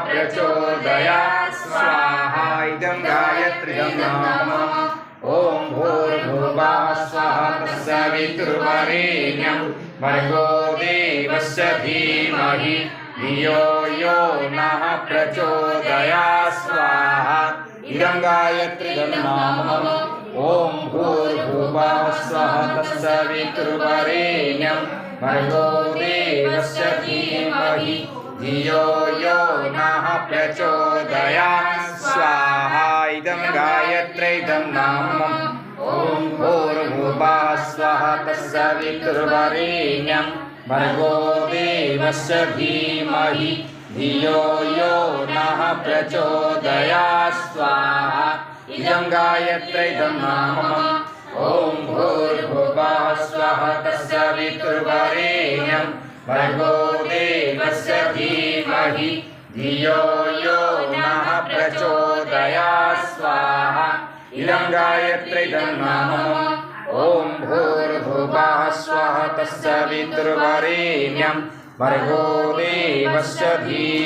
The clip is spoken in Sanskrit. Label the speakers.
Speaker 1: प्रचोदयात् स्वाहा इदं गायत्र्यं नाम ॐ भूर्भुवः स्वः तत्सवितुर्वरेण्यं भर्गो देवस्य धीमहि धियो यो नः प्रचोदयात् स्वाहा इदं गायत्र्यं नाम ॐ भूर्भुवः स्वः तत्सवितुर्वरेण्यं भर्गो देवस्य धीमहि धियो यो नः प्रचोदयात् स्वाहा इदं गायत्र्यं नाम ॐ भूर्भुवः स्वः तत्सवितुर्वरेण्यं भर्गो देवस्य धीमहि धियो यो नः प्रचोदयात् स्वाहा इदं गायत्र्यं नाम ॐ भूर्भुवः स्वः तत्सवितुर्वरेण्यं भर्गो देवस्य धीमहि धियो यो नः प्रचोदयात् स्वाहा इदं गायत्र्यं नाम ॐ भूर्भुवः स्वः तत्सवितुर्वरेण्यं भर्गो देवस्य धीमहि